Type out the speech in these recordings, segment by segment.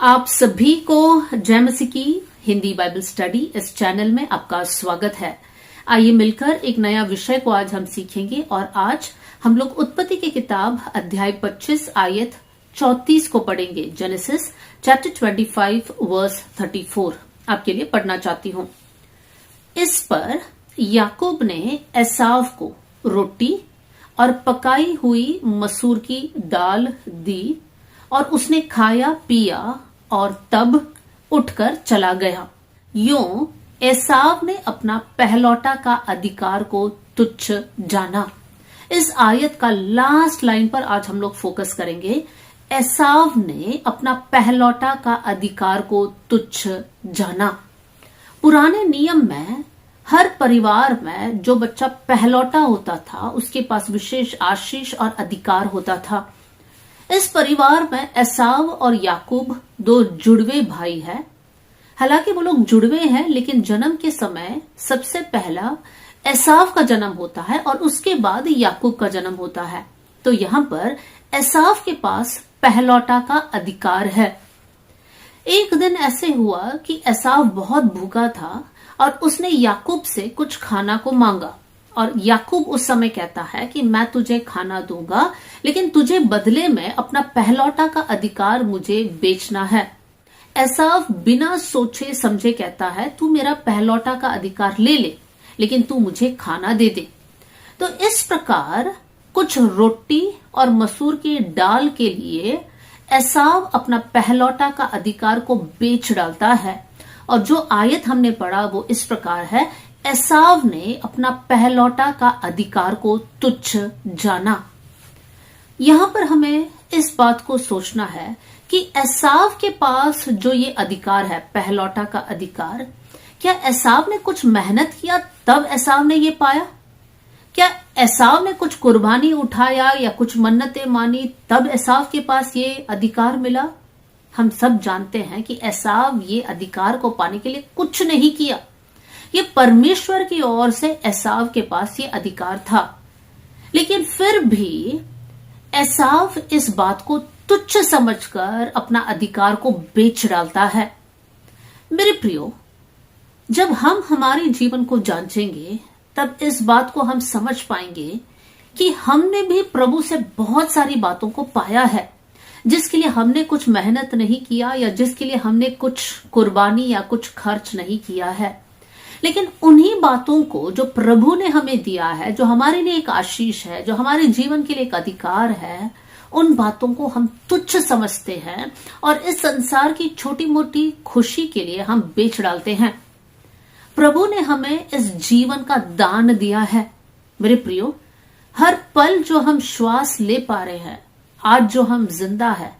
आप सभी को जय मसीह की हिंदी बाइबल स्टडी इस चैनल में आपका स्वागत है। आइए मिलकर एक नया विषय को आज हम सीखेंगे और आज हम लोग उत्पत्ति की किताब अध्याय 25 आयत 34 को पढ़ेंगे। जेनेसिस चैप्टर 25 वर्स 34 आपके लिए पढ़ना चाहती हूँ। इस पर याकूब ने एसाव को रोटी और पकाई हुई मसूर की दाल दी और उसने खाया पिया और तब उठकर चला गया। यूं एसाव ने अपना पहलौटा का अधिकार को तुच्छ जाना। इस आयत का लास्ट लाइन पर आज हम लोग फोकस करेंगे। एसाव ने अपना पहलौटा का अधिकार को तुच्छ जाना। पुराने नियम में हर परिवार में जो बच्चा पहलौटा होता था उसके पास विशेष आशीष और अधिकार होता था। इस परिवार में एसाव और याकूब दो जुड़वे भाई हैं। हालांकि वो लोग जुड़वे हैं लेकिन जन्म के समय सबसे पहला एसाव का जन्म होता है और उसके बाद याकूब का जन्म होता है। तो यहाँ पर एसाव के पास पहलौटा का अधिकार है। एक दिन ऐसे हुआ कि एसाव बहुत भूखा था और उसने याकूब से कुछ खाना को मांगा और याकूब उस समय कहता है कि मैं तुझे खाना दूंगा लेकिन तुझे बदले में अपना पहलौटा का अधिकार मुझे बेचना है। एसाव बिना सोचे समझे कहता है तू मेरा पहलौटा का अधिकार ले ले लेकिन तू मुझे खाना दे दे। तो इस प्रकार कुछ रोटी और मसूर की दाल के लिए एसाव अपना पहलौटा का अधिकार को बेच डालता है। और जो आयत हमने पढ़ा वो इस प्रकार है, एसाव ने अपना पहलौटा का अधिकार को तुच्छ जाना। यहां पर हमें इस बात को सोचना है कि एसाव के पास जो ये अधिकार है, पहलौटा का अधिकार, क्या एसाव ने कुछ मेहनत किया तब एसाव ने ये पाया? क्या एसाव ने कुछ कुर्बानी उठाया या कुछ मन्नतें मानी तब एसाव के पास ये अधिकार मिला? हम सब जानते हैं कि एसाव ये अधिकार को पाने के लिए कुछ नहीं किया। ये परमेश्वर की ओर से एसाव के पास ये अधिकार था। लेकिन फिर भी एसाव इस बात को तुच्छ समझकर अपना अधिकार को बेच डालता है। मेरे प्रियो, जब हम हमारे जीवन को जांचेंगे तब इस बात को हम समझ पाएंगे कि हमने भी प्रभु से बहुत सारी बातों को पाया है जिसके लिए हमने कुछ मेहनत नहीं किया या जिसके लिए हमने कुछ कुर्बानी या कुछ खर्च नहीं किया है। लेकिन उन्हीं बातों को जो प्रभु ने हमें दिया है, जो हमारे लिए एक आशीष है, जो हमारे जीवन के लिए एक अधिकार है, उन बातों को हम तुच्छ समझते हैं और इस संसार की छोटी मोटी खुशी के लिए हम बेच डालते हैं। प्रभु ने हमें इस जीवन का दान दिया है। मेरे प्रियो, हर पल जो हम श्वास ले पा रहे हैं, आज जो हम जिंदा है,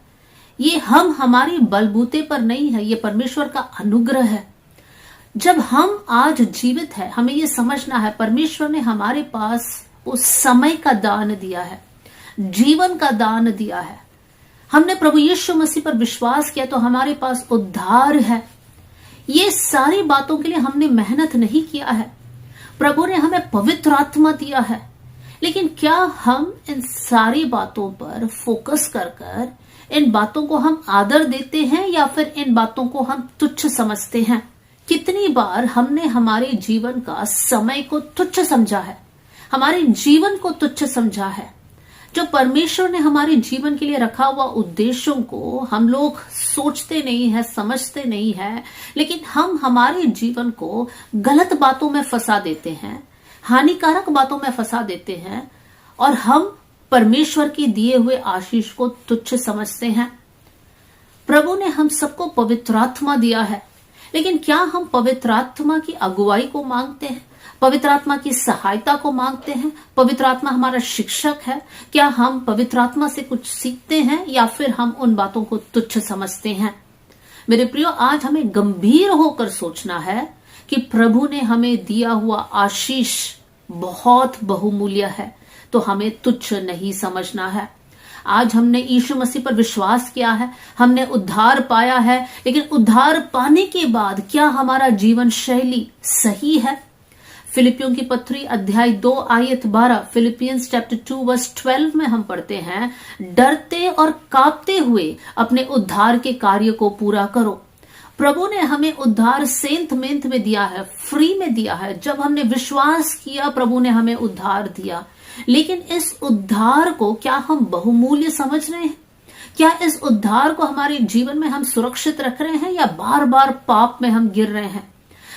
ये हम हमारी बलबूते पर नहीं है, ये परमेश्वर का अनुग्रह है। जब हम आज जीवित है, हमें ये समझना है परमेश्वर ने हमारे पास उस समय का दान दिया है, जीवन का दान दिया है। हमने प्रभु यीशु मसीह पर विश्वास किया तो हमारे पास उद्धार है। ये सारी बातों के लिए हमने मेहनत नहीं किया है। प्रभु ने हमें पवित्र आत्मा दिया है। लेकिन क्या हम इन सारी बातों पर फोकस कर इन बातों को हम आदर देते हैं या फिर इन बातों को हम तुच्छ समझते हैं? कितनी बार हमने हमारे जीवन का समय को तुच्छ समझा है, हमारे जीवन को तुच्छ समझा है। जो परमेश्वर ने हमारे जीवन के लिए रखा हुआ उद्देश्यों को हम लोग सोचते नहीं है, समझते नहीं है, लेकिन हम हमारे जीवन को गलत बातों में फंसा देते हैं, हानिकारक बातों में फंसा देते हैं और हम परमेश्वर के दिए हुए आशीष को तुच्छ समझते हैं। प्रभु ने हम सबको पवित्र आत्मा दिया है, लेकिन क्या हम पवित्र आत्मा की अगुवाई को मांगते हैं? पवित्र आत्मा की सहायता को मांगते हैं? पवित्र आत्मा हमारा शिक्षक है? क्या हम पवित्र आत्मा से कुछ सीखते हैं या फिर हम उन बातों को तुच्छ समझते हैं? मेरे प्रियो, आज हमें गंभीर होकर सोचना है कि प्रभु ने हमें दिया हुआ आशीष बहुत बहुमूल्य है, तो हमें तुच्छ नहीं समझना है। आज हमने यीशु मसीह पर विश्वास किया है, हमने उद्धार पाया है, लेकिन उद्धार पाने के बाद क्या हमारा जीवन शैली सही है? फिलिपियों की पत्री अध्याय 2 आयत 12, फिलिपियंस चैप्टर 2 वर्स 12 में हम पढ़ते हैं, डरते और कांपते हुए अपने उद्धार के कार्य को पूरा करो। प्रभु ने हमें उद्धार सेंत मेंत में दिया है, फ्री में दिया है। जब हमने विश्वास किया, प्रभु ने हमें उद्धार दिया। लेकिन इस उद्धार को क्या हम बहुमूल्य समझ रहे हैं? क्या इस उद्धार को हमारे जीवन में हम सुरक्षित रख रहे हैं, या बार बार पाप में हम गिर रहे हैं?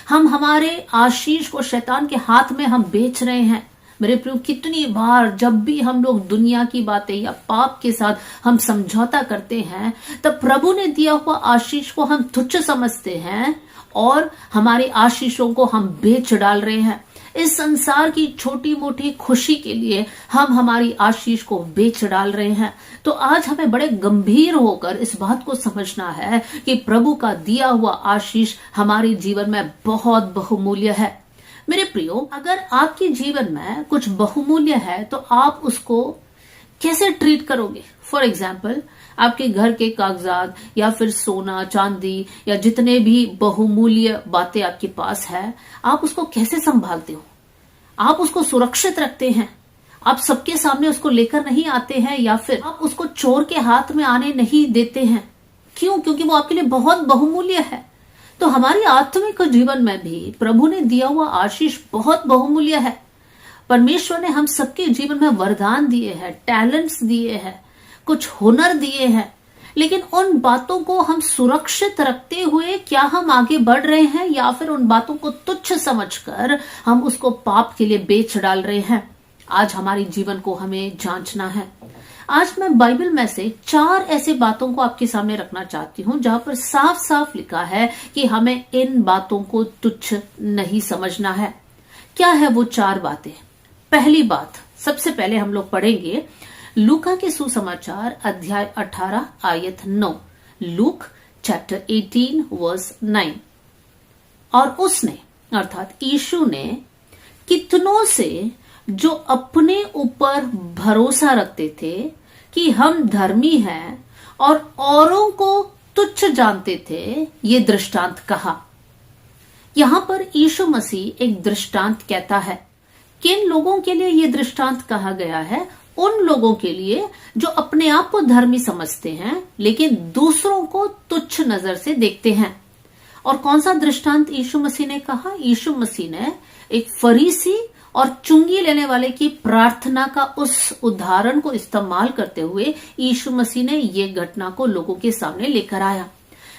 हम हमारे आशीष को शैतान के हाथ में हम बेच रहे हैं। मेरे प्रियो, कितनी बार जब भी हम लोग दुनिया की बातें या पाप के साथ हम समझौता करते हैं, तब प्रभु ने दिया हुआ आशीष को हम तुच्छ समझते हैं और हमारे आशीषों को हम बेच डाल रहे हैं। इस संसार की छोटी मोटी खुशी के लिए हम हमारी आशीष को बेच डाल रहे हैं। तो आज हमें बड़े गंभीर होकर इस बात को समझना है कि प्रभु का दिया हुआ आशीष हमारे जीवन में बहुत बहुमूल्य है। मेरे प्रियो, अगर आपके जीवन में कुछ बहुमूल्य है तो आप उसको कैसे ट्रीट करोगे? फॉर एग्जाम्पल, आपके घर के कागजात या फिर सोना चांदी या जितने भी बहुमूल्य बातें आपके पास है, आप उसको कैसे संभालते हो? आप उसको सुरक्षित रखते हैं? आप सबके सामने उसको लेकर नहीं आते हैं, या फिर आप उसको चोर के हाथ में आने नहीं देते हैं? क्यों? क्योंकि वो आपके लिए बहुत बहुमूल्य है। तो हमारी आत्मिक जीवन में भी प्रभु ने दिया हुआ आशीष बहुत बहुमूल्य है। परमेश्वर ने हम सबके जीवन में वरदान दिए हैं, टैलेंट्स दिए हैं, कुछ हुनर दिए हैं, लेकिन उन बातों को हम सुरक्षित रखते हुए क्या हम आगे बढ़ रहे हैं, या फिर उन बातों को तुच्छ समझकर हम उसको पाप के लिए बेच डाल रहे हैं? आज हमारे जीवन को हमें जांचना है। आज मैं बाइबल में से 4 ऐसे बातों को आपके सामने रखना चाहती हूं जहां पर साफ साफ लिखा है कि हमें इन बातों को तुच्छ नहीं समझना है। क्या है वो 4 बातें? पहली बात, सबसे पहले हम लोग पढ़ेंगे लूका के सुसमाचार अध्याय 18 आयत 9। Luke chapter 18 verse 9। और उसने अर्थात यीशु ने कितनों से जो अपने ऊपर भरोसा रखते थे कि हम धर्मी हैं और औरों को तुच्छ जानते थे, ये दृष्टांत कहा। यहां पर यीशु मसीह एक दृष्टांत कहता है। किन लोगों के लिए ये दृष्टांत कहा गया है? उन लोगों के लिए जो अपने आप को धर्मी समझते हैं लेकिन दूसरों को तुच्छ नजर से देखते हैं। और कौन सा दृष्टांत यीशु मसीह ने कहा? यीशु मसीह ने एक फरीसी और चुंगी लेने वाले की प्रार्थना का उस उदाहरण को इस्तेमाल करते हुए यीशु मसीह ने ये घटना को लोगों के सामने लेकर आया।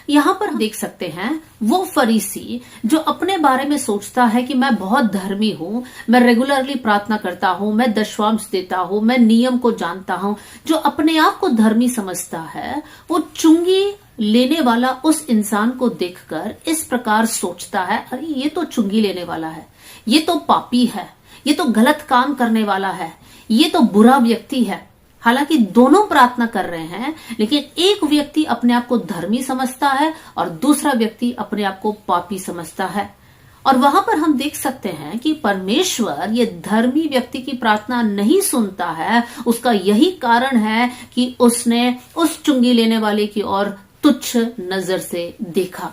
यहां पर देख सकते हैं वो फरीसी जो अपने बारे में सोचता है कि मैं बहुत धर्मी हूं, मैं रेगुलरली प्रार्थना करता हूं, मैं दशवांश देता हूं, मैं नियम को जानता हूं, जो अपने आप को धर्मी समझता है, वो चुंगी लेने वाला उस इंसान को देखकर इस प्रकार सोचता है, अरे ये तो चुंगी लेने वाला है, ये तो पापी है, ये तो गलत काम करने वाला है, ये तो बुरा व्यक्ति है। हालांकि दोनों प्रार्थना कर रहे हैं, लेकिन एक व्यक्ति अपने आप को धर्मी समझता है और दूसरा व्यक्ति अपने आप को पापी समझता है। और वहां पर हम देख सकते हैं कि परमेश्वर ये धर्मी व्यक्ति की प्रार्थना नहीं सुनता है। उसका यही कारण है कि उसने उस चुंगी लेने वाले की ओर तुच्छ नजर से देखा।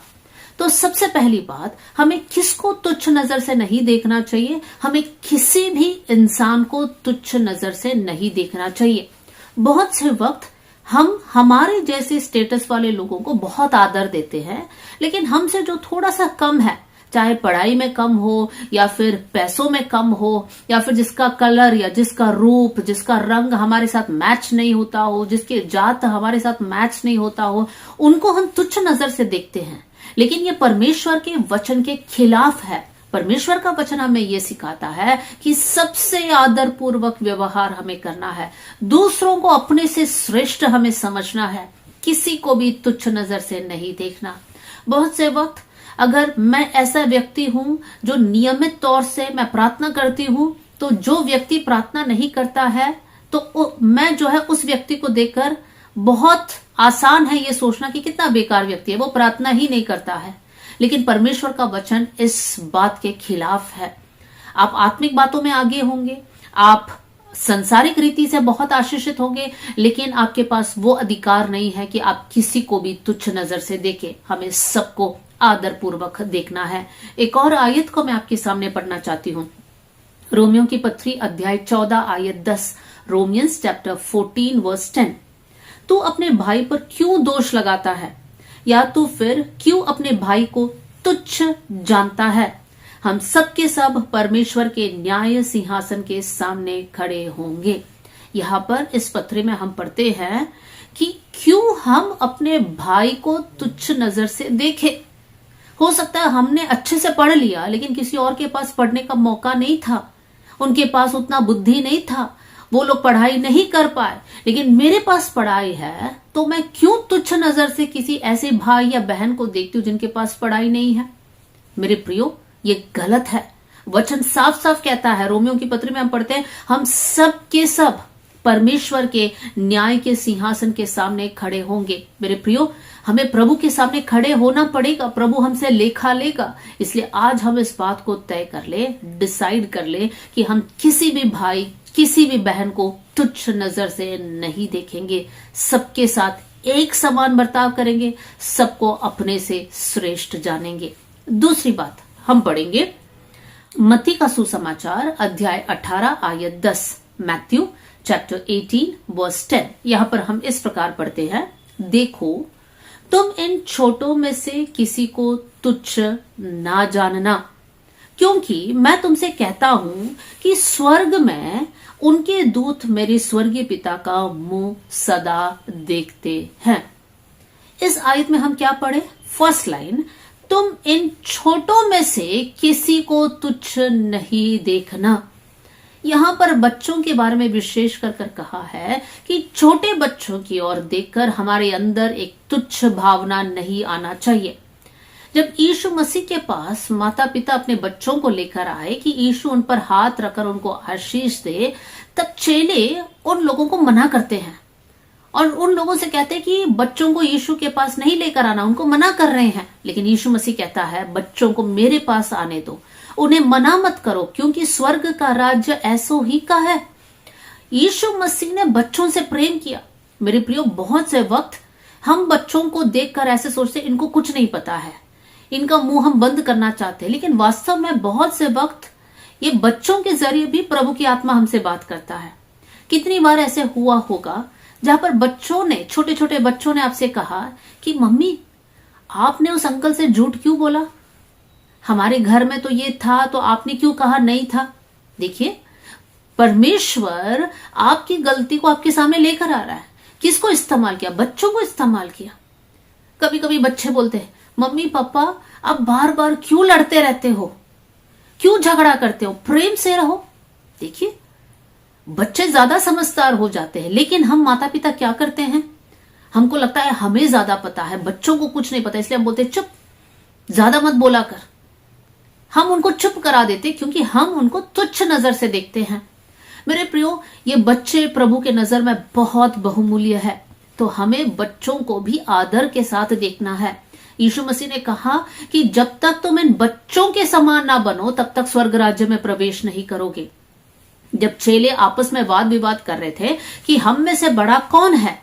तो सबसे पहली बात, हमें किसको तुच्छ नजर से नहीं देखना चाहिए? हमें किसी भी इंसान को तुच्छ नजर से नहीं देखना चाहिए। बहुत से वक्त हम हमारे जैसे स्टेटस वाले लोगों को बहुत आदर देते हैं, लेकिन हमसे जो थोड़ा सा कम है, चाहे पढ़ाई में कम हो या फिर पैसों में कम हो, या फिर जिसका कलर या जिसका रूप, जिसका रंग हमारे साथ मैच नहीं होता हो, जिसके जात हमारे साथ मैच नहीं होता हो, उनको हम तुच्छ नजर से देखते हैं। लेकिन ये परमेश्वर के वचन के खिलाफ है। परमेश्वर का वचन हमें ये सिखाता है कि सबसे आदर पूर्वक व्यवहार हमें करना है, दूसरों को अपने से श्रेष्ठ हमें समझना है, किसी को भी तुच्छ नजर से नहीं देखना। बहुत से वक्त अगर मैं ऐसा व्यक्ति हूं जो नियमित तौर से मैं प्रार्थना करती हूं, तो जो व्यक्ति प्रार्थना नहीं करता है तो मैं जो है उस व्यक्ति को देखकर बहुत आसान है ये सोचना कि कितना बेकार व्यक्ति है, वो प्रार्थना ही नहीं करता है। लेकिन परमेश्वर का वचन इस बात के खिलाफ है। आप आत्मिक बातों में आगे होंगे, आप संसारिक रीति से बहुत आशीषित होंगे, लेकिन आपके पास वो अधिकार नहीं है कि आप किसी को भी तुच्छ नजर से देखें। हमें सबको आदर पूर्वक देखना है। एक और आयत को मैं आपके सामने पढ़ना चाहती हूँ। रोमियो की पत्री अध्याय 14 आयत 10। रोमियंस चैप्टर 14 वर्स 10। तू अपने भाई पर क्यों दोष लगाता है, या तू फिर क्यों अपने भाई को तुच्छ जानता है? हम सब के सब परमेश्वर के न्याय सिंहासन के सामने खड़े होंगे। यहाँ पर इस पत्र में हम पढ़ते हैं कि क्यों हम अपने भाई को तुच्छ नजर से देखें। हो सकता है हमने अच्छे से पढ़ लिया, लेकिन किसी और के पास पढ़ने का मौका नहीं था, उनके पास उतना बुद्धि नहीं था, वो लोग पढ़ाई नहीं कर पाए, लेकिन मेरे पास पढ़ाई है, तो मैं क्यों तुच्छ नजर से किसी ऐसे भाई या बहन को देखती हूं जिनके पास पढ़ाई नहीं है? मेरे प्रियो, ये गलत है। वचन साफ साफ कहता है, रोमियो की पत्री में हम पढ़ते हैं, हम सब के सब परमेश्वर के न्याय के सिंहासन के सामने खड़े होंगे। मेरे प्रियो, हमें प्रभु के सामने खड़े होना पड़ेगा, प्रभु हमसे लेखा लेगा। इसलिए आज हम इस बात को तय कर ले, डिसाइड कर ले कि हम किसी भी भाई, किसी भी बहन को तुच्छ नजर से नहीं देखेंगे, सबके साथ एक समान बर्ताव करेंगे, सबको अपने से श्रेष्ठ जानेंगे। दूसरी बात हम पढ़ेंगे मत्ती का सुसमाचार अध्याय 18 आयत 10। Matthew chapter 18 verse 10। यहां पर हम इस प्रकार पढ़ते हैं, देखो तुम इन छोटों में से किसी को तुच्छ ना जानना, क्योंकि मैं तुमसे कहता हूं कि स्वर्ग में उनके दूत मेरे स्वर्गीय पिता का मुंह सदा देखते हैं। इस आयत में हम क्या पढ़े? फर्स्ट लाइन, तुम इन छोटों में से किसी को तुच्छ नहीं देखना। यहां पर बच्चों के बारे में विशेष कर कहा है कि छोटे बच्चों की ओर देखकर हमारे अंदर एक तुच्छ भावना नहीं आना चाहिए। जब यीशु मसीह के पास माता पिता अपने बच्चों को लेकर आए कि यीशु उन पर हाथ रखकर उनको आशीष दे, तब चेले उन लोगों को मना करते हैं और उन लोगों से कहते हैं कि बच्चों को यीशु के पास नहीं लेकर आना, उनको मना कर रहे हैं। लेकिन यीशु मसीह कहता है, बच्चों को मेरे पास आने दो, उन्हें मना मत करो, क्योंकि स्वर्ग का राज्य ऐसो ही का है। यीशु मसीह ने बच्चों से प्रेम किया। मेरे प्रियो, बहुत से वक्त हम बच्चों को देखकर ऐसे सोचते इनको कुछ नहीं पता है, इनका मुंह हम बंद करना चाहते हैं, लेकिन वास्तव में बहुत से वक्त ये बच्चों के जरिए भी प्रभु की आत्मा हमसे बात करता है। कितनी बार ऐसे हुआ होगा जहां पर बच्चों ने, छोटे छोटे बच्चों ने आपसे कहा कि मम्मी आपने उस अंकल से झूठ क्यों बोला, हमारे घर में तो ये था, तो आपने क्यों कहा नहीं था? देखिए, परमेश्वर आपकी गलती को आपके सामने लेकर आ रहा है। किसको इस्तेमाल किया? बच्चों को इस्तेमाल किया। कभी कभी बच्चे बोलते हैं, मम्मी पापा आप बार बार क्यों लड़ते रहते हो, क्यों झगड़ा करते हो, प्रेम से रहो। देखिए, बच्चे ज्यादा समझदार हो जाते हैं, लेकिन हम माता पिता क्या करते हैं? हमको लगता है हमें ज्यादा पता है, बच्चों को कुछ नहीं पता, इसलिए हम बोलते चुप, ज्यादा मत बोला कर। हम उनको चुप करा देते क्योंकि हम उनको तुच्छ नजर से देखते हैं। मेरे प्रियो, ये बच्चे प्रभु के नजर में बहुत बहुमूल्य है, तो हमें बच्चों को भी आदर के साथ देखना है। यीशु मसीह ने कहा कि जब तक तुम इन बच्चों के समान ना बनो, तब तक स्वर्ग राज्य में प्रवेश नहीं करोगे। जब चेले आपस में वाद विवाद कर रहे थे कि हम में से बड़ा कौन है,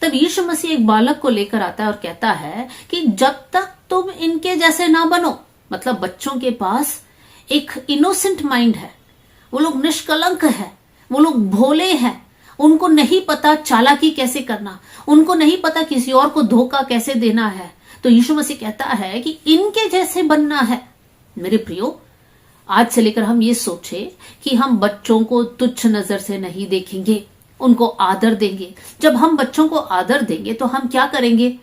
तब यीशु मसीह एक बालक को लेकर आता है और कहता है कि जब तक तुम इनके जैसे ना बनो, मतलब बच्चों के पास एक इनोसेंट माइंड है, वो लोग निष्कलंक है, वो लोग भोले हैं, उनको नहीं पता चालाकी कैसे करना, उनको नहीं पता किसी और को धोखा कैसे देना है। तो यीशु मसीह कहता है कि इनके जैसे बनना है। मेरे प्रियो, आज से लेकर हम ये सोचे कि हम बच्चों को तुच्छ नजर से नहीं देखेंगे, उनको आदर देंगे। जब हम बच्चों को आदर देंगे तो हम क्या करेंगे?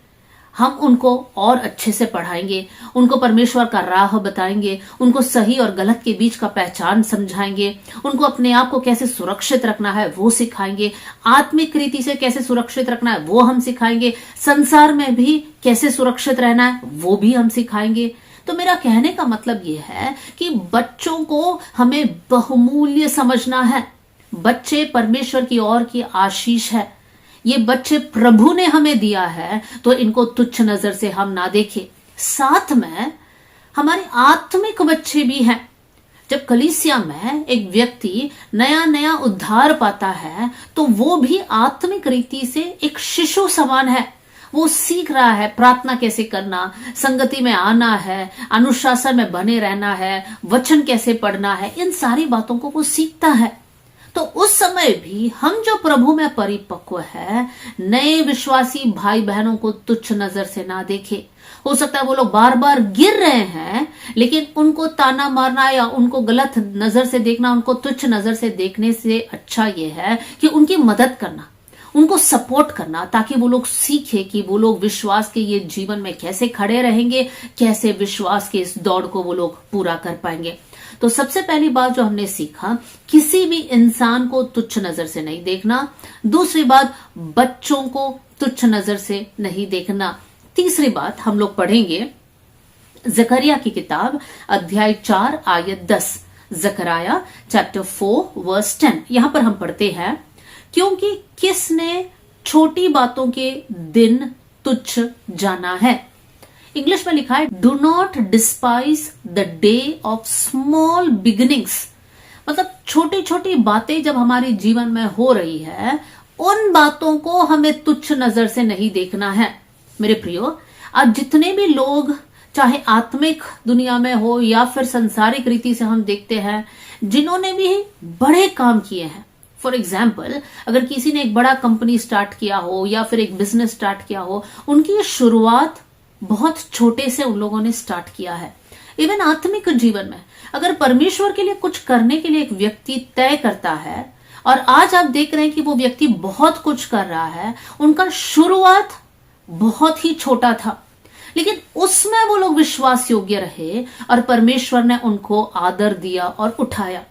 हम उनको और अच्छे से पढ़ाएंगे, उनको परमेश्वर का राह बताएंगे, उनको सही और गलत के बीच का पहचान समझाएंगे, उनको अपने आप को कैसे सुरक्षित रखना है वो सिखाएंगे, आत्मिक रीति से कैसे सुरक्षित रखना है वो हम सिखाएंगे, संसार में भी कैसे सुरक्षित रहना है वो भी हम सिखाएंगे। तो मेरा कहने का मतलब ये है कि बच्चों को हमें बहुमूल्य समझना है। बच्चे परमेश्वर की ओर की आशीष है, ये बच्चे प्रभु ने हमें दिया है, तो इनको तुच्छ नजर से हम ना देखें। साथ में हमारे आत्मिक बच्चे भी हैं। जब कलीसिया में एक व्यक्ति नया नया उद्धार पाता है, तो वो भी आत्मिक रीति से एक शिशु समान है। वो सीख रहा है प्रार्थना कैसे करना, संगति में आना है, अनुशासन में बने रहना है, वचन कैसे पढ़ना है, इन सारी बातों को वो सीखता है। तो उस समय भी हम जो प्रभु में परिपक्व है, नए विश्वासी भाई बहनों को तुच्छ नजर से ना देखे। हो सकता है वो लोग बार बार गिर रहे हैं, लेकिन उनको ताना मारना या उनको गलत नजर से देखना, उनको तुच्छ नजर से देखने से अच्छा ये है कि उनकी मदद करना, उनको सपोर्ट करना, ताकि वो लोग सीखे कि वो लोग विश्वास के ये जीवन में कैसे खड़े रहेंगे, कैसे विश्वास के इस दौड़ को वो लोग पूरा कर पाएंगे। तो सबसे पहली बात जो हमने सीखा, किसी भी इंसान को तुच्छ नजर से नहीं देखना। दूसरी बात, बच्चों को तुच्छ नजर से नहीं देखना। तीसरी बात हम लोग पढ़ेंगे जकरिया की किताब अध्याय 4 आयत 10। जकरिया चैप्टर 4 वर्स 10। यहां पर हम पढ़ते हैं, क्योंकि किसने छोटी बातों के दिन तुच्छ जाना है। इंग्लिश में लिखा है, do not despise the day of small beginnings. मतलब छोटी छोटी बातें जब हमारे जीवन में हो रही है, उन बातों को हमें तुच्छ नजर से नहीं देखना है। मेरे प्रियो, आज जितने भी लोग, चाहे आत्मिक दुनिया में हो या फिर संसारिक रीति से हम देखते हैं, जिन्होंने भी बड़े काम किए हैं, फॉर एग्जाम्पल अगर किसी ने एक बड़ा कंपनी स्टार्ट किया हो या फिर एक बिजनेस स्टार्ट किया हो, उनकी शुरुआत बहुत छोटे से उन लोगों ने स्टार्ट किया है। इवन आत्मिक जीवन में अगर परमेश्वर के लिए कुछ करने के लिए एक व्यक्ति तय करता है और आज आप देख रहे हैं कि वो व्यक्ति बहुत कुछ कर रहा है, उनका शुरुआत बहुत ही छोटा था, लेकिन उसमें वो लोग विश्वास योग्य रहे और परमेश्वर ने उनको आदर दिया और उठाया।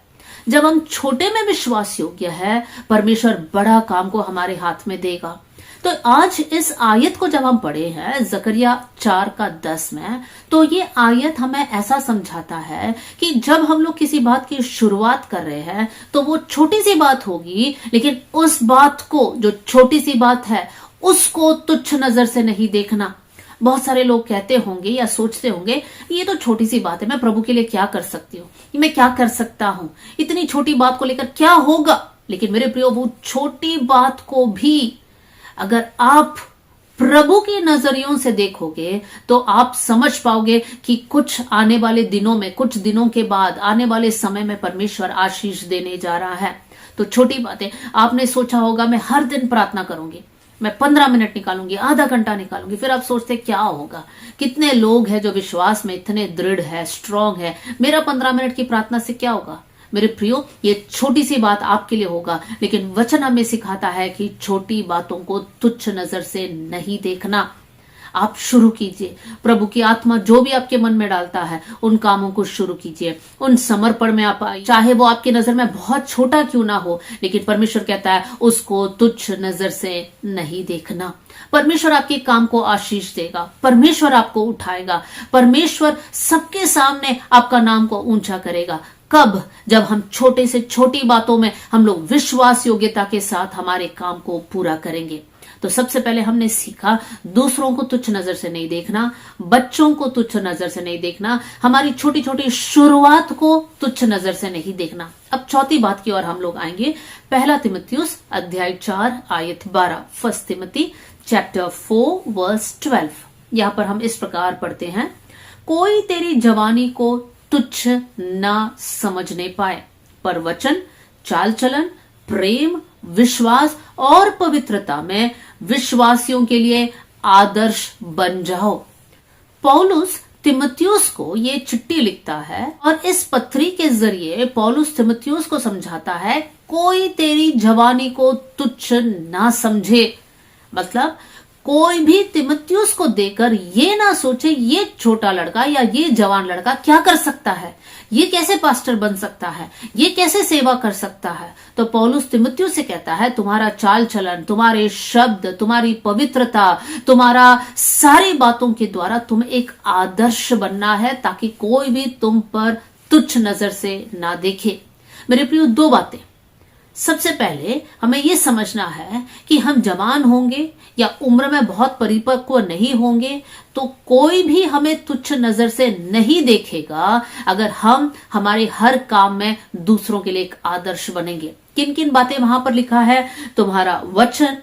जब हम छोटे में विश्वास योग्य है, परमेश्वर बड़ा काम को हमारे हाथ में देगा। तो आज इस आयत को जब हम पढ़े हैं जकरिया 4 का 10 में, तो ये आयत हमें ऐसा समझाता है कि जब हम लोग किसी बात की शुरुआत कर रहे हैं तो वो छोटी सी बात होगी, लेकिन उस बात को, जो छोटी सी बात है, उसको तुच्छ नजर से नहीं देखना। बहुत सारे लोग कहते होंगे या सोचते होंगे, ये तो छोटी सी बात है, मैं प्रभु के लिए क्या कर सकती हूँ, मैं क्या कर सकता हूं, इतनी छोटी बात को लेकर क्या होगा। लेकिन मेरे प्रियो, वो छोटी बात को भी अगर आप प्रभु के नजरियों से देखोगे तो आप समझ पाओगे कि कुछ आने वाले दिनों में, कुछ दिनों के बाद, आने वाले समय में परमेश्वर आशीष देने जा रहा है। तो छोटी बातें, आपने सोचा होगा मैं हर दिन प्रार्थना करूंगी, मैं 15 मिनट निकालूंगी, आधा घंटा निकालूंगी, फिर आप सोचते क्या होगा। कितने लोग हैं जो विश्वास में इतने दृढ़ है, स्ट्रांग है, मेरा 15 मिनट की प्रार्थना से क्या होगा। मेरे प्रियो, ये छोटी सी बात आपके लिए होगा, लेकिन वचन हमें सिखाता है कि छोटी बातों को तुच्छ नजर से नहीं देखना। आप शुरू कीजिए, प्रभु की आत्मा जो भी आपके मन में डालता है उन कामों को शुरू कीजिए, उन समर्पण में आप आइए, चाहे वो आपकी नजर में बहुत छोटा क्यों ना हो, लेकिन परमेश्वर कहता है उसको तुच्छ नजर से नहीं देखना। परमेश्वर आपके काम को आशीष देगा, परमेश्वर आपको उठाएगा, परमेश्वर सबके सामने आपका नाम को ऊंचा करेगा। कब? जब हम छोटे से छोटी बातों में हम लोग विश्वास योग्यता के साथ हमारे काम को पूरा करेंगे। तो सबसे पहले हमने सीखा, दूसरों को तुच्छ नजर से नहीं देखना, बच्चों को तुच्छ नजर से नहीं देखना, हमारी छोटी छोटी शुरुआत को तुच्छ नजर से नहीं देखना। अब चौथी बात की ओर हम लोग आएंगे, पहला तिमुथियुस अध्याय 4 आयत 12। First Timothy chapter 4 verse 12। यहां पर हम इस प्रकार पढ़ते हैं, कोई तेरी जवानी को तुच्छ ना समझने पाए, पर वचन, चाल चलन, प्रेम, विश्वास और पवित्रता में विश्वासियों के लिए आदर्श बन जाओ। पौलुस तिमुथियुस को ये चिट्ठी लिखता है और इस पत्री के जरिए पौलुस तिमुथियुस को समझाता है, कोई तेरी जवानी को तुच्छ ना समझे। मतलब कोई भी तिमुथियुस को देखकर ये ना सोचे ये छोटा लड़का या ये जवान लड़का क्या कर सकता है, ये कैसे पास्टर बन सकता है, ये कैसे सेवा कर सकता है। तो पौलुस तिमुथियुस से कहता है, तुम्हारा चाल चलन, तुम्हारे शब्द, तुम्हारी पवित्रता, तुम्हारा सारी बातों के द्वारा तुम्हें एक आदर्श बनना है, ताकि कोई भी तुम पर तुच्छ नजर से ना देखे। मेरे प्रियो, दो बातें। सबसे पहले हमें यह समझना है कि हम जवान होंगे या उम्र में बहुत परिपक्व नहीं होंगे तो कोई भी हमें तुच्छ नजर से नहीं देखेगा अगर हम हमारे हर काम में दूसरों के लिए एक आदर्श बनेंगे। किन किन बातें वहां पर लिखा है? तुम्हारा वचन,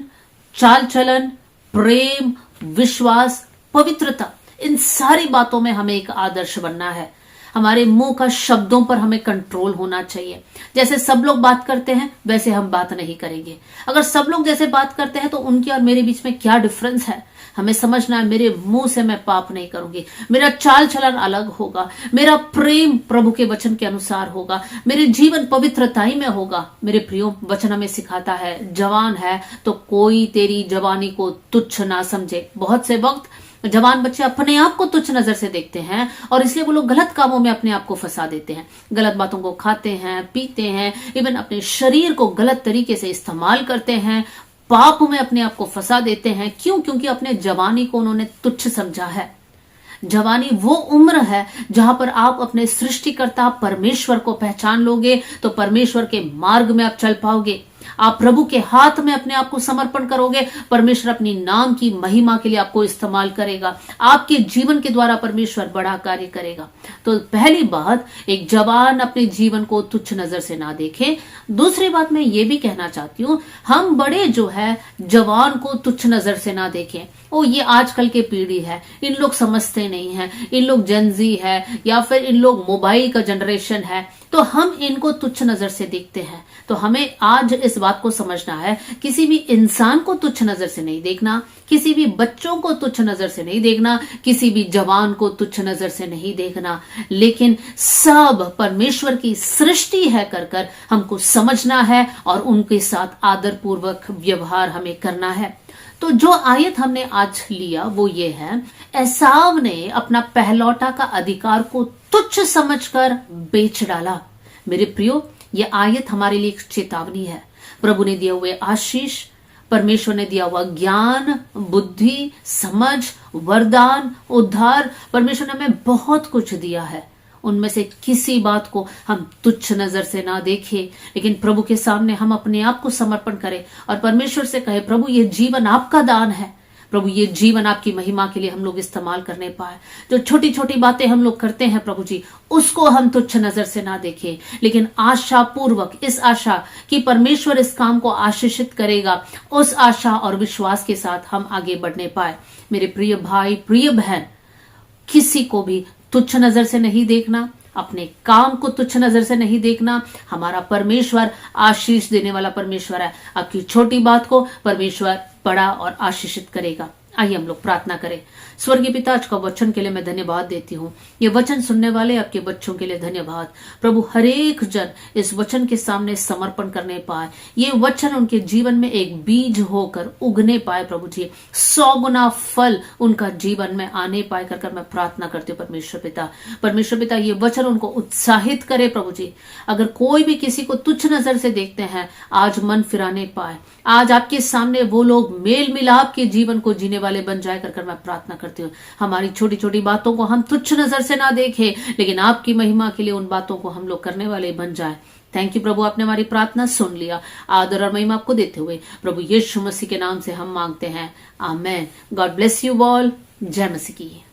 चाल चलन, प्रेम, विश्वास, पवित्रता, इन सारी बातों में हमें एक आदर्श बनना है। हमारे मुंह का शब्दों पर हमें कंट्रोल होना चाहिए। जैसे सब लोग बात करते हैं वैसे हम बात नहीं करेंगे। अगर सब लोग जैसे बात करते हैं तो उनके और मेरे बीच में क्या डिफरेंस है, हमें समझना है। मेरे मुंह से मैं पाप नहीं करूंगी, मेरा चाल चलन अलग होगा, मेरा प्रेम प्रभु के वचन के अनुसार होगा, मेरे जीवन पवित्रताई में होगा। मेरे प्रियो, वचन हमें सिखाता है, जवान है तो कोई तेरी जवानी को तुच्छ ना समझे। बहुत से वक्त जवान बच्चे अपने आप को तुच्छ नजर से देखते हैं और इसलिए वो लोग गलत कामों में अपने आप को फंसा देते हैं, गलत बातों को खाते हैं, पीते हैं, इवन अपने शरीर को गलत तरीके से इस्तेमाल करते हैं, पाप में अपने आप को फंसा देते हैं। क्यों? क्योंकि अपने जवानी को उन्होंने तुच्छ समझा है। जवानी वो उम्र है जहां पर आप अपने सृष्टिकर्ता परमेश्वर को पहचान लोगे तो परमेश्वर के मार्ग में आप चल पाओगे। आप प्रभु के हाथ में अपने आप को समर्पण करोगे, परमेश्वर अपनी नाम की महिमा के लिए आपको इस्तेमाल करेगा, आपके जीवन के द्वारा परमेश्वर बड़ा कार्य करेगा। तो पहली बात, एक जवान अपने जीवन को तुच्छ नजर से ना देखे। दूसरी बात मैं ये भी कहना चाहती हूं, हम बड़े जो है जवान को तुच्छ नजर से ना देखें। ओ ये आजकल के पीढ़ी है, इन लोग समझते नहीं है, इन लोग जेनजी है या फिर इन लोग मोबाइल का जनरेशन है, तो हम इनको तुच्छ नजर से देखते हैं। तो हमें आज इस बात को समझना है, किसी भी इंसान को तुच्छ नजर से नहीं देखना, किसी भी बच्चों को तुच्छ नजर से नहीं देखना, किसी भी जवान को तुच्छ नजर से नहीं देखना, लेकिन सब परमेश्वर की सृष्टि है कर हमको समझना है और उनके साथ आदर पूर्वक व्यवहार हमें करना है। तो जो आयत हमने आज लिया वो ये है, एसाव ने अपना पहलौठा का अधिकार को तुच्छ समझकर बेच डाला। मेरे प्रियो, ये आयत हमारे लिए एक चेतावनी है। प्रभु ने दिए हुए आशीष, परमेश्वर ने दिया हुआ ज्ञान, बुद्धि, समझ, वरदान, उद्धार, परमेश्वर ने हमें बहुत कुछ दिया है। उनमें से किसी बात को हम तुच्छ नजर से ना देखें, लेकिन प्रभु के सामने हम अपने आप को समर्पण करें और परमेश्वर से कहे, प्रभु ये जीवन आपका दान है, प्रभु ये जीवन आपकी महिमा के लिए हम लोग इस्तेमाल करने पाए। जो छोटी छोटी बातें हम लोग करते हैं प्रभु जी, उसको हम तुच्छ नजर से ना देखें, लेकिन आशा पूर्वक, इस आशा कि परमेश्वर इस काम को आशीषित करेगा, उस आशा और विश्वास के साथ हम आगे बढ़ने पाए। मेरे प्रिय भाई, प्रिय बहन, किसी को भी तुच्छ नजर से नहीं देखना, अपने काम को तुच्छ नजर से नहीं देखना। हमारा परमेश्वर आशीष देने वाला परमेश्वर है। आपकी छोटी बात को परमेश्वर बड़ा और आशीषित करेगा। आइए हम लोग प्रार्थना करें। स्वर्गीय पिता, आज का वचन के लिए मैं धन्यवाद देती हूँ। ये वचन सुनने वाले आपके बच्चों के लिए धन्यवाद। प्रभु, हर एक जन इस वचन के सामने समर्पण करने पाए, ये वचन उनके जीवन में एक बीज होकर उगने पाए। प्रभु जी, 100 गुना फल उनका जीवन में आने पाए कर मैं प्रार्थना करती हूँ। परमेश्वर पिता, ये वचन उनको उत्साहित करे। प्रभु जी, अगर कोई भी किसी को तुच्छ नजर से देखते हैं, आज मन फिराने पाए। आज आपके सामने वो लोग मेल मिलाप के जीवन को जीने वाले बन जाए कर मैं प्रार्थना करती हूँ। हमारी छोटी छोटी बातों को हम तुच्छ नजर से ना देखें, लेकिन आपकी महिमा के लिए उन बातों को हम लोग करने वाले बन जाए। थैंक यू प्रभु, आपने हमारी प्रार्थना सुन लिया। आदर और महिमा आपको देते हुए प्रभु यीशु मसीह के नाम से हम मांगते हैं, amen. God bless you all. जय मसीह की।